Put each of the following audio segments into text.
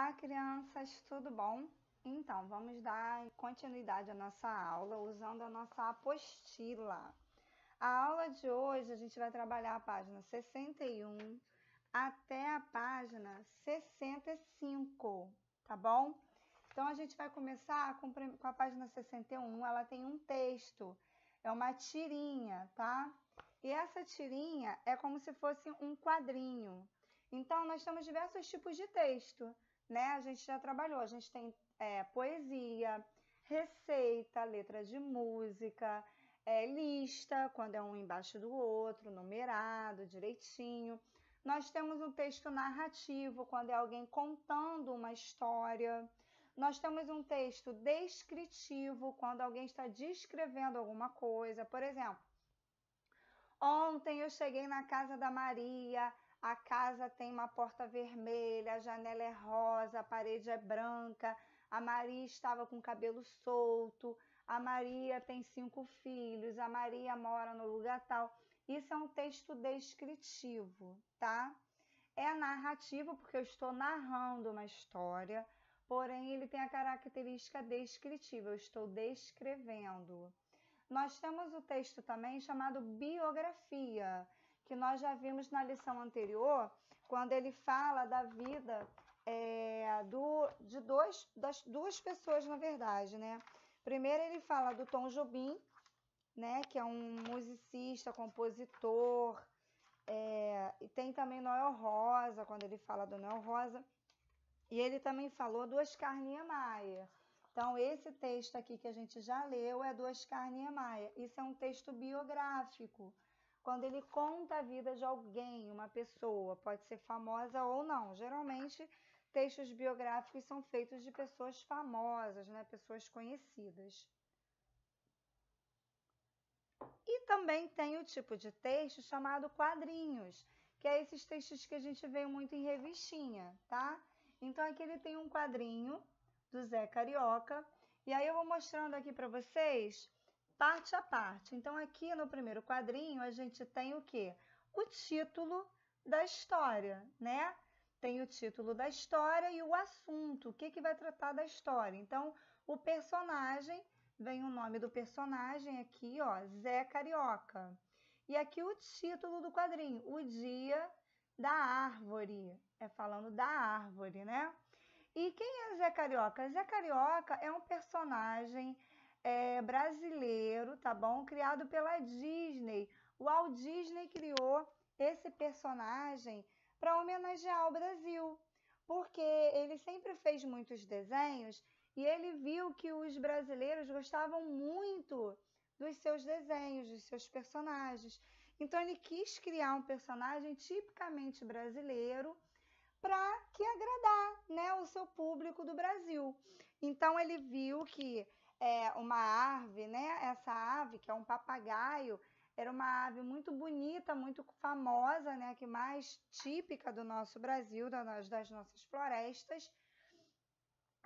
Olá, crianças, tudo bom? Então, vamos dar continuidade à nossa aula usando a nossa apostila. A aula de hoje a gente vai trabalhar a página 61 até a página 65, tá bom? Então, a gente vai começar com a página 61, ela tem um texto, é uma tirinha, tá? E essa tirinha é como se fosse um quadrinho. Então, nós temos diversos tipos de texto, né? A gente já trabalhou, a gente tem poesia, receita, letra de música, lista, quando é um embaixo do outro, numerado, direitinho. Nós temos um texto narrativo, quando é alguém contando uma história. Nós temos um texto descritivo, quando alguém está descrevendo alguma coisa. Por exemplo, ontem eu cheguei na casa da Maria, a casa tem uma porta vermelha, a janela é rosa, a parede é branca, a Maria estava com o cabelo solto, a Maria tem 5 filhos, a Maria mora no lugar tal. Isso é um texto descritivo, tá? É narrativo porque eu estou narrando uma história, porém ele tem a característica descritiva, eu estou descrevendo. Nós temos o texto também chamado biografia, que nós já vimos na lição anterior, quando ele fala da vida das duas pessoas, na verdade, né? Primeiro ele fala do Tom Jobim, né, que é um musicista, compositor, e tem também Noel Rosa, quando ele fala do Noel Rosa, e ele também falou do Oscar Niemeyer. Então, esse texto aqui que a gente já leu é do Oscar Niemeyer. Isso é um texto biográfico, quando ele conta a vida de alguém, uma pessoa, pode ser famosa ou não. Geralmente, textos biográficos são feitos de pessoas famosas, né? Pessoas conhecidas. E também tem o tipo de texto chamado quadrinhos, que é esses textos que a gente vê muito em revistinha, tá? Então, aqui ele tem um quadrinho do Zé Carioca, e aí eu vou mostrando aqui para vocês parte a parte. Então, aqui no primeiro quadrinho, a gente tem o quê? O título da história, né? Tem o título da história e o assunto, o que vai tratar da história. Então, o personagem, vem o nome do personagem aqui, ó, Zé Carioca. E aqui o título do quadrinho, O Dia da Árvore. É falando da árvore, né? E quem é Zé Carioca? Zé Carioca é um personagem brasileiro, tá bom? Criado pela Disney. O Walt Disney criou esse personagem para homenagear o Brasil, porque ele sempre fez muitos desenhos e ele viu que os brasileiros gostavam muito dos seus desenhos, dos seus personagens. Então ele quis criar um personagem tipicamente brasileiro para que agradar, né, o seu público do Brasil. Então ele viu que uma ave, né, essa ave que é um papagaio, era uma ave muito bonita, muito famosa, né, que mais típica do nosso Brasil, das nossas florestas.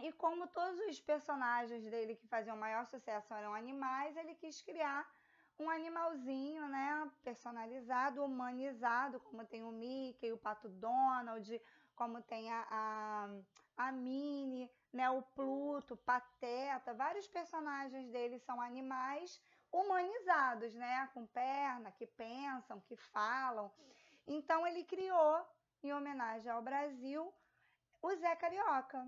E como todos os personagens dele que faziam maior sucesso eram animais, ele quis criar um animalzinho, né, personalizado, humanizado, como tem o Mickey, o Pato Donald, como tem a Minnie, né, o Pluto, o Pateta, vários personagens dele são animais humanizados, né, com perna, que pensam, que falam. Então ele criou, em homenagem ao Brasil, o Zé Carioca.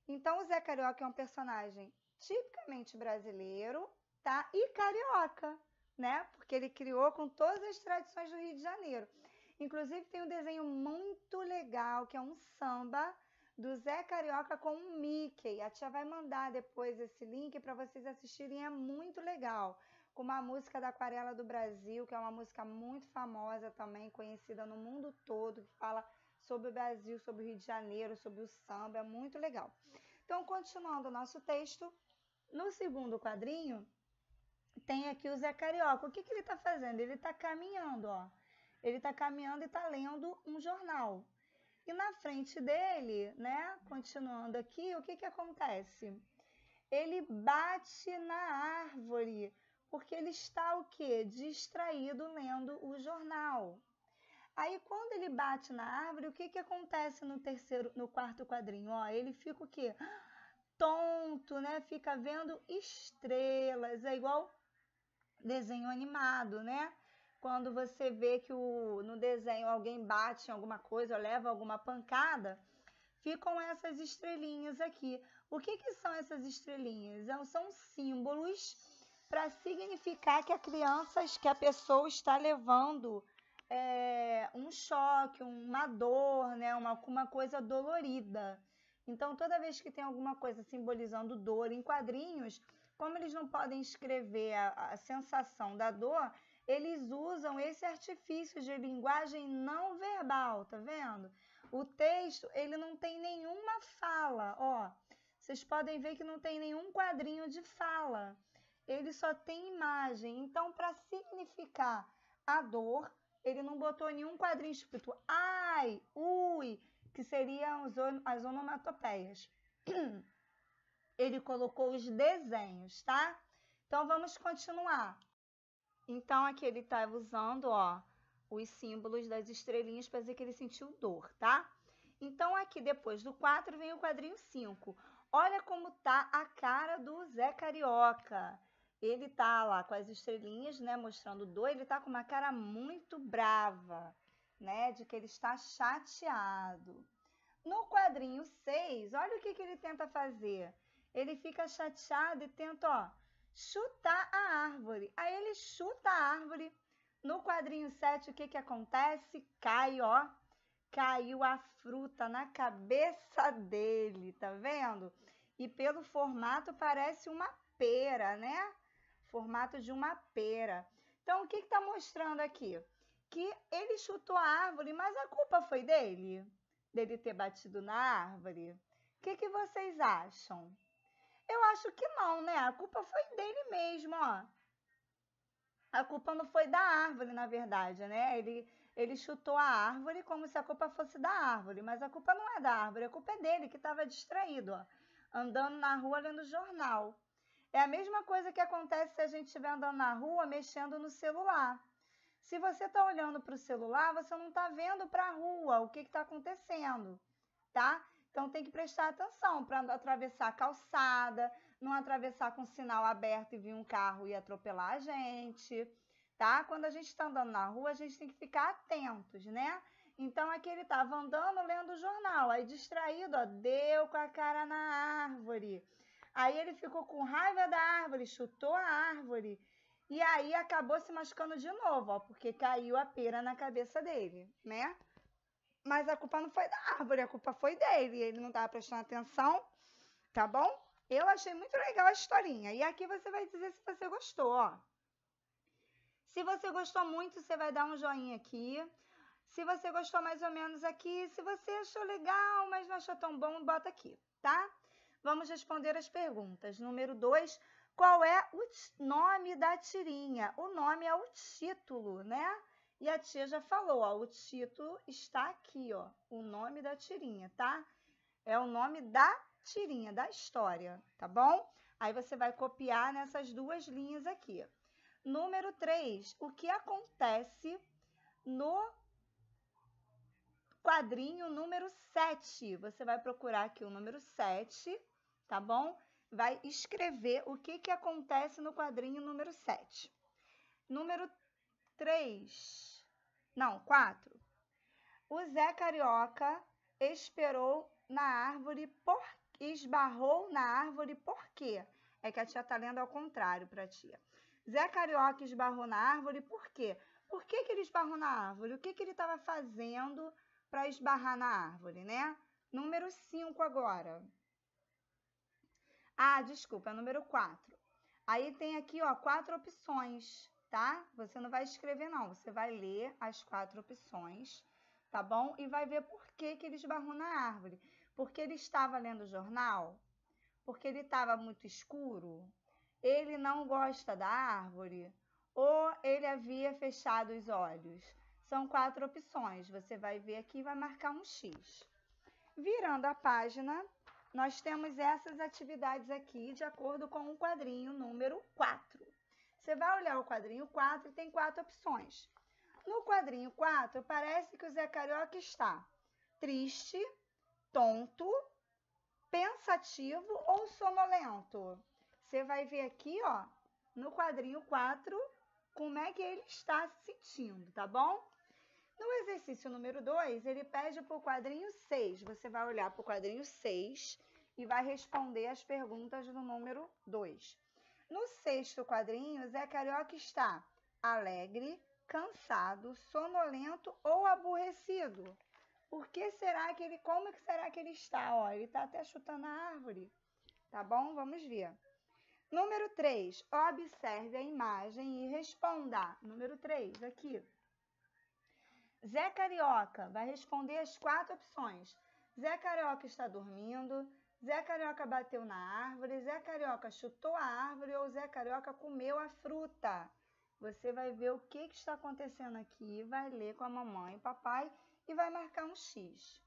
Então o Zé Carioca é um personagem tipicamente brasileiro, tá? E carioca, né? Porque ele criou com todas as tradições do Rio de Janeiro. Inclusive tem um desenho muito legal, que é um samba do Zé Carioca com o Mickey. A tia vai mandar depois esse link para vocês assistirem, é muito legal. Com uma música da Aquarela do Brasil, que é uma música muito famosa também, conhecida no mundo todo, que fala sobre o Brasil, sobre o Rio de Janeiro, sobre o samba, é muito legal. Então, continuando o nosso texto, no segundo quadrinho, tem aqui o Zé Carioca. O que ele está fazendo? Ele está caminhando, ó. Ele está caminhando e está lendo um jornal. E na frente dele, né, continuando aqui, o que acontece? Ele bate na árvore, porque ele está o quê? Distraído lendo o jornal. Aí, quando ele bate na árvore, o que que acontece no quarto quadrinho? Ó, ele fica o quê? Tonto, né? Fica vendo estrelas. É igual desenho animado, né? Quando você vê que no desenho alguém bate em alguma coisa ou leva alguma pancada, ficam essas estrelinhas aqui. O que que são essas estrelinhas? São símbolos para significar que a pessoa está levando um choque, uma dor, né? Uma coisa dolorida. Então, toda vez que tem alguma coisa simbolizando dor em quadrinhos, como eles não podem escrever a sensação da dor, eles usam esse artifício de linguagem não verbal, tá vendo? O texto, ele não tem nenhuma fala, ó. Vocês podem ver que não tem nenhum quadrinho de fala. Ele só tem imagem. Então, para significar a dor, ele não botou nenhum quadrinho escrito ai, ui, que seriam as onomatopeias. Ele colocou os desenhos, tá? Então, vamos continuar. Então, aqui ele está usando, ó, os símbolos das estrelinhas para dizer que ele sentiu dor, tá? Então, aqui depois do 4 vem o quadrinho 5. Olha como tá a cara do Zé Carioca. Ele tá lá com as estrelinhas, né, mostrando dor. Ele tá com uma cara muito brava, né, de que ele está chateado. No quadrinho 6, olha o que ele tenta fazer. Ele fica chateado e tenta, ó, chutar a árvore. Aí ele chuta a árvore. No quadrinho 7, o que que acontece? Cai, ó. Caiu a fruta na cabeça dele, tá vendo? E pelo formato parece uma pera, né? Formato de uma pera. Então, o que está mostrando aqui? Que ele chutou a árvore, mas a culpa foi dele? Dele ter batido na árvore? O que vocês acham? Eu acho que não, né? A culpa foi dele mesmo, ó. A culpa não foi da árvore, na verdade, né? Ele chutou a árvore como se a culpa fosse da árvore, mas a culpa não é da árvore, a culpa é dele, que estava distraído, ó, andando na rua lendo jornal. É a mesma coisa que acontece se a gente estiver andando na rua mexendo no celular. Se você está olhando para o celular, você não está vendo para a rua o que está acontecendo, tá? Então tem que prestar atenção para não atravessar a calçada, não atravessar com o sinal aberto e vir um carro e atropelar a gente, tá? Quando a gente está andando na rua, a gente tem que ficar atentos, né? Então aqui ele estava andando lendo o jornal, aí distraído, ó, deu com a cara na árvore. Aí ele ficou com raiva da árvore, chutou a árvore e aí acabou se machucando de novo, ó, porque caiu a pera na cabeça dele, né? Mas a culpa não foi da árvore, a culpa foi dele. Ele não estava prestando atenção, tá bom? Eu achei muito legal a historinha. E aqui você vai dizer se você gostou, ó. Se você gostou muito, você vai dar um joinha aqui. Se você gostou mais ou menos aqui, se você achou legal, mas não achou tão bom, bota aqui, tá? Vamos responder as perguntas. Número 2, qual é o nome da tirinha? O nome é o título, né? E a tia já falou, ó, o título está aqui, ó, o nome da tirinha, tá? É o nome da tirinha, da história, tá bom? Aí você vai copiar nessas duas linhas aqui. Número 3, o que acontece no quadrinho número 7? Você vai procurar aqui o número 7, tá bom? Vai escrever o que acontece no quadrinho número 7. Número 4. O Zé Carioca esbarrou na árvore por quê? É que a tia tá lendo ao contrário para a tia. Zé Carioca esbarrou na árvore por quê? Por que ele esbarrou na árvore? O que ele estava fazendo para esbarrar na árvore, né? Número 5 agora. Ah, desculpa, é número 4. Aí tem aqui, ó, 4 opções, tá? Você não vai escrever, não. Você vai ler as 4 opções, tá bom? E vai ver por que ele esbarrou na árvore. Porque ele estava lendo o jornal? Porque ele estava muito escuro? Ele não gosta da árvore? Ou ele havia fechado os olhos? São 4 opções. Você vai ver aqui e vai marcar um X. Virando a página, nós temos essas atividades aqui de acordo com o quadrinho número 4. Você vai olhar o quadrinho 4 e tem 4 opções. No quadrinho 4, parece que o Zé Carioca está triste, tonto, pensativo ou sonolento. Você vai ver aqui, ó, no quadrinho 4, como é que ele está se sentindo, tá bom? No exercício número 2, ele pede para o quadrinho 6. Você vai olhar para o quadrinho 6 e vai responder as perguntas do número 2. No sexto quadrinho, Zé Carioca está alegre, cansado, sonolento ou aborrecido. Como que será que ele está? Ó, ele está até chutando a árvore. Tá bom? Vamos ver. Número 3, observe a imagem e responda. Número 3, aqui. Zé Carioca vai responder as 4 opções. Zé Carioca está dormindo, Zé Carioca bateu na árvore, Zé Carioca chutou a árvore ou Zé Carioca comeu a fruta. Você vai ver o que está acontecendo aqui, vai ler com a mamãe e papai e vai marcar um X.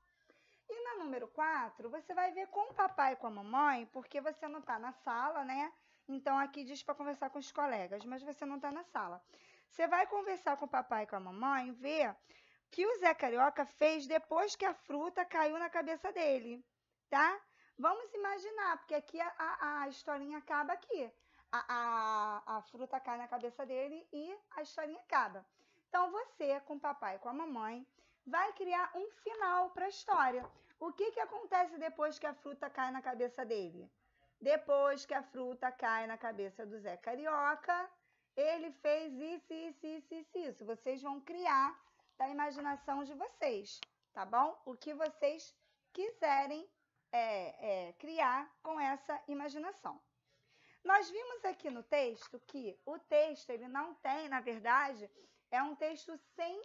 E na número 4, você vai ver com o papai e com a mamãe, porque você não está na sala, né? Então, aqui diz para conversar com os colegas, mas você não está na sala. Você vai conversar com o papai e com a mamãe, ver o que o Zé Carioca fez depois que a fruta caiu na cabeça dele, tá? Vamos imaginar, porque aqui a historinha acaba aqui. A fruta cai na cabeça dele e a historinha acaba. Então, você, com o papai e com a mamãe, vai criar um final para a história. O que acontece depois que a fruta cai na cabeça dele? Depois que a fruta cai na cabeça do Zé Carioca, ele fez isso. Vocês vão criar da imaginação de vocês, tá bom? O que vocês quiserem criar com essa imaginação. Nós vimos aqui no texto que o texto, ele não tem, na verdade, é um texto sem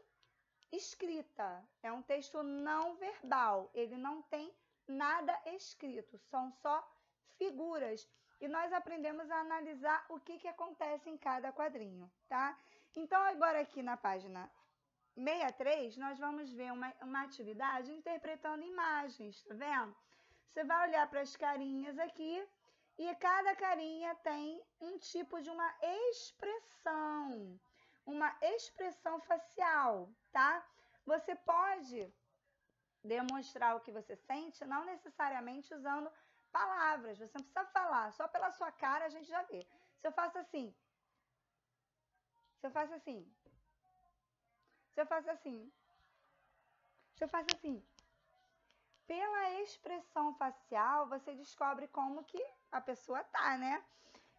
escrita, é um texto não verbal, ele não tem nada escrito, são só figuras. E nós aprendemos a analisar o que acontece em cada quadrinho, tá? Então, agora aqui na página 63, nós vamos ver uma atividade interpretando imagens, tá vendo? Você vai olhar para as carinhas aqui e cada carinha tem um tipo de uma expressão facial, tá? Você pode demonstrar o que você sente, não necessariamente usando palavras, você não precisa falar, só pela sua cara a gente já vê. Se eu faço assim, se eu faço assim, se eu faço assim, se eu faço assim, pela expressão facial você descobre como que a pessoa tá, né?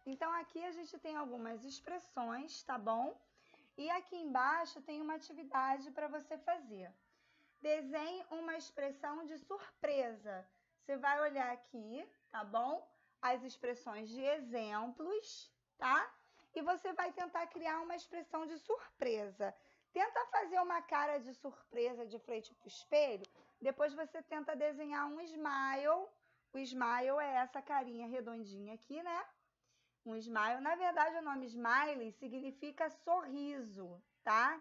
Então aqui a gente tem algumas expressões, tá bom? E aqui embaixo tem uma atividade para você fazer. Desenhe uma expressão de surpresa. Você vai olhar aqui, tá bom? As expressões de exemplos, tá? E você vai tentar criar uma expressão de surpresa. Tenta fazer uma cara de surpresa de frente para o espelho. Depois você tenta desenhar um smile. O smile é essa carinha redondinha aqui, né? Um smile. Na verdade, o nome smiley significa sorriso, tá?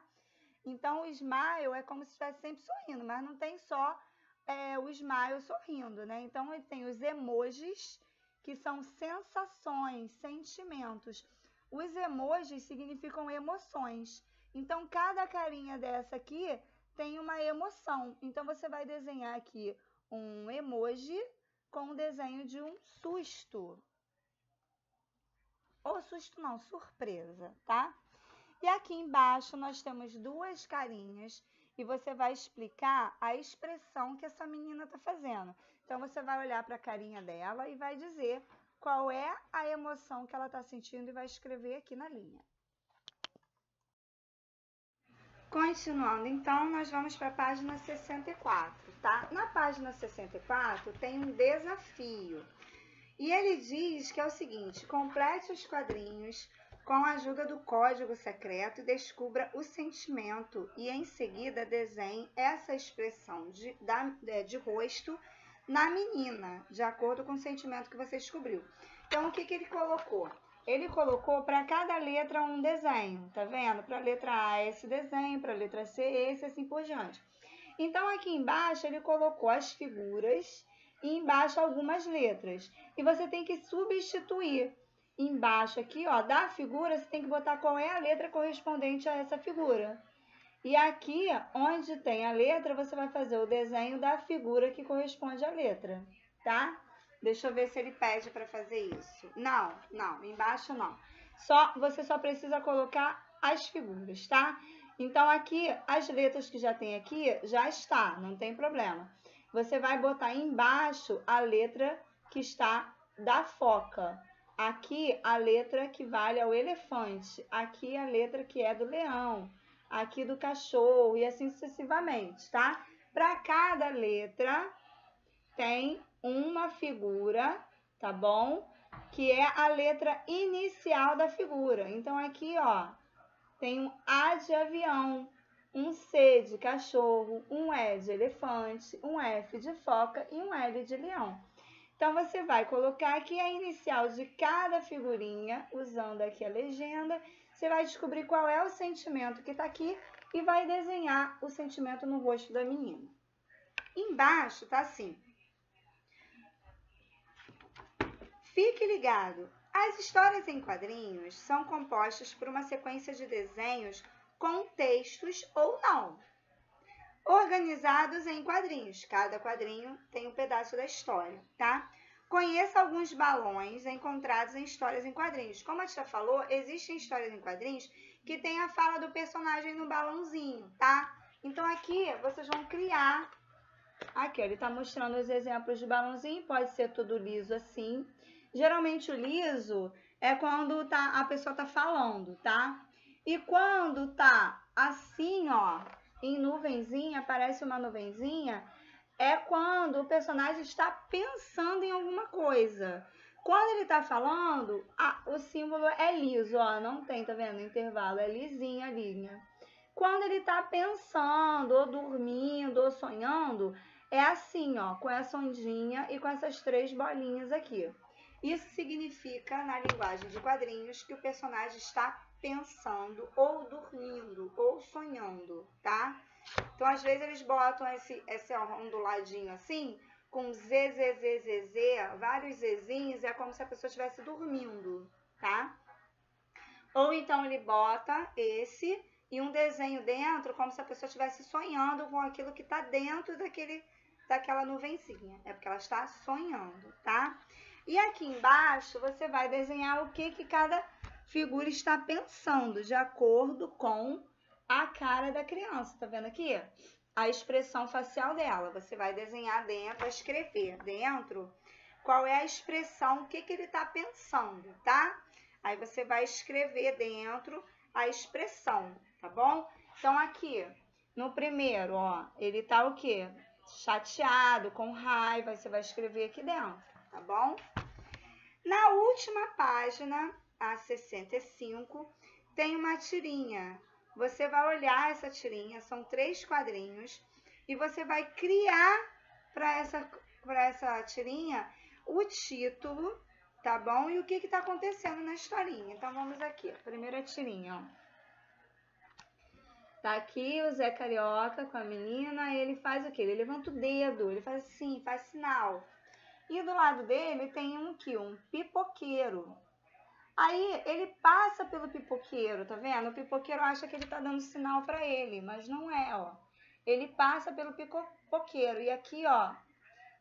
Então, o smile é como se estivesse sempre sorrindo, mas não tem só o smile sorrindo, né? Então, ele tem os emojis, que são sensações, sentimentos. Os emojis significam emoções. Então, cada carinha dessa aqui tem uma emoção. Então, você vai desenhar aqui um emoji com o desenho de um susto. Ou susto não, surpresa, tá? E aqui embaixo nós temos 2 carinhas e você vai explicar a expressão que essa menina está fazendo. Então, você vai olhar para a carinha dela e vai dizer qual é a emoção que ela está sentindo e vai escrever aqui na linha. Continuando, então, nós vamos para a página 64, tá? Na página 64 tem um desafio. E ele diz que é o seguinte: complete os quadrinhos com a ajuda do código secreto e descubra o sentimento e em seguida desenhe essa expressão de rosto na menina, de acordo com o sentimento que você descobriu. Então, o que ele colocou? Ele colocou para cada letra um desenho, tá vendo? Para a letra A esse desenho, para a letra C esse, assim por diante. Então, aqui embaixo ele colocou as figuras e embaixo algumas letras. E você tem que substituir. Embaixo aqui, ó, da figura, você tem que botar qual é a letra correspondente a essa figura. E aqui, onde tem a letra, você vai fazer o desenho da figura que corresponde à letra, tá? Deixa eu ver se ele pede para fazer isso. Não, embaixo não. Você só precisa colocar as figuras, tá? Então, aqui, as letras que já tem aqui, já está, não tem problema. Você vai botar embaixo a letra que está da foca. Aqui, a letra que vale ao elefante. Aqui, a letra que é do leão. Aqui do cachorro e assim sucessivamente, tá? Para cada letra tem uma figura, tá bom? Que é a letra inicial da figura. Então, aqui, ó, tem um A de avião, um C de cachorro, um E de elefante, um F de foca e um L de leão. Então, você vai colocar aqui a inicial de cada figurinha, usando aqui a legenda. Você vai descobrir qual é o sentimento que está aqui e vai desenhar o sentimento no rosto da menina. Embaixo tá assim. Fique ligado! As histórias em quadrinhos são compostas por uma sequência de desenhos com textos ou não, organizados em quadrinhos. Cada quadrinho tem um pedaço da história, tá? Conheça alguns balões encontrados em histórias em quadrinhos. Como a tia falou, existem histórias em quadrinhos que tem a fala do personagem no balãozinho, tá? Então, aqui vocês vão criar. Aqui, ó, ele tá mostrando os exemplos de balãozinho. Pode ser tudo liso assim. Geralmente, o liso é quando a pessoa tá falando, tá? E quando tá assim, ó, em nuvenzinha, aparece uma nuvenzinha, é quando o personagem está pensando em alguma coisa. Quando ele tá falando, o símbolo é liso, ó, não tem, tá vendo? Intervalo, é lisinha a linha. Quando ele tá pensando, ou dormindo, ou sonhando, é assim, ó, com essa ondinha e com essas 3 bolinhas aqui. Isso significa, na linguagem de quadrinhos, que o personagem está pensando, ou dormindo, ou sonhando, tá? Então, às vezes, eles botam esse onduladinho assim, com Z, Z, Z, Z, Z, vários Zzinhos, é como se a pessoa estivesse dormindo, tá? Ou então, ele bota esse e um desenho dentro, como se a pessoa estivesse sonhando com aquilo que está dentro daquela nuvenzinha. É porque ela está sonhando, tá? E aqui embaixo, você vai desenhar o que cada figura está pensando, de acordo com a cara da criança. Tá vendo aqui? A expressão facial dela. Você vai desenhar dentro, vai escrever dentro qual é a expressão, o que ele está pensando, tá? Aí você vai escrever dentro a expressão, tá bom? Então, aqui, no primeiro, ó, ele tá o quê? Chateado, com raiva, você vai escrever aqui dentro, tá bom? Na última página, a 65, tem uma tirinha. Você vai olhar essa tirinha, são 3 quadrinhos, e você vai criar para essa tirinha o título, tá bom? E o que está acontecendo na historinha. Então, vamos aqui. Primeira tirinha, ó. Tá aqui o Zé Carioca com a menina, e ele faz o quê? Ele levanta o dedo, ele faz assim, faz sinal. E do lado dele tem um pipoqueiro. Aí ele passa pelo pipoqueiro, tá vendo? O pipoqueiro acha que ele tá dando sinal para ele, mas não é, ó. Ele passa pelo pipoqueiro e aqui, ó,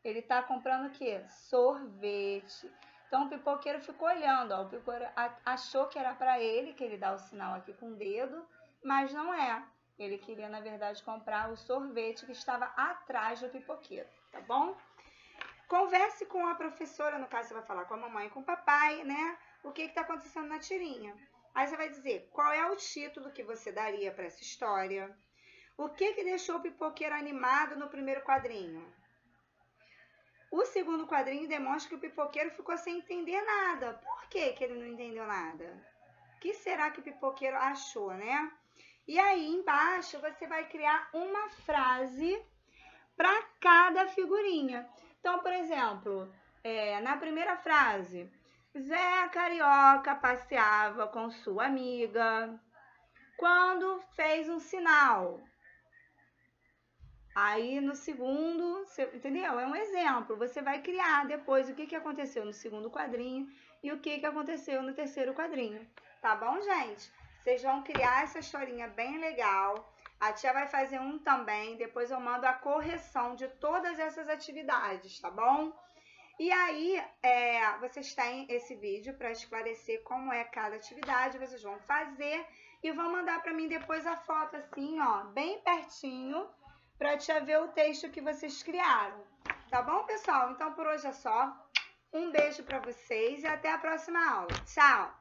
ele tá comprando o quê? Sorvete. Então, o pipoqueiro ficou olhando, ó. O pipoqueiro achou que era para ele, que ele dá o sinal aqui com o dedo, mas não é. Ele queria, na verdade, comprar o sorvete que estava atrás do pipoqueiro, tá bom? Converse com a professora, no caso, você vai falar com a mamãe e com o papai, né? O que está acontecendo na tirinha. Aí você vai dizer qual é o título que você daria para essa história. O que deixou o pipoqueiro animado no primeiro quadrinho? O segundo quadrinho demonstra que o pipoqueiro ficou sem entender nada. Por que ele não entendeu nada? O que será que o pipoqueiro achou, né? E aí, embaixo, você vai criar uma frase para cada figurinha. Então, por exemplo, na primeira frase, Zé Carioca passeava com sua amiga quando fez um sinal. Aí, no segundo, entendeu? É um exemplo. Você vai criar depois o que aconteceu no segundo quadrinho e o que aconteceu no terceiro quadrinho. Tá bom, gente? Vocês vão criar essa historinha bem legal. A tia vai fazer um também, depois eu mando a correção de todas essas atividades, tá bom? E aí, vocês têm esse vídeo para esclarecer como é cada atividade, vocês vão fazer e vão mandar para mim depois a foto assim, ó, bem pertinho, para a tia ver o texto que vocês criaram. Tá bom, pessoal? Então, por hoje é só. Um beijo para vocês e até a próxima aula. Tchau!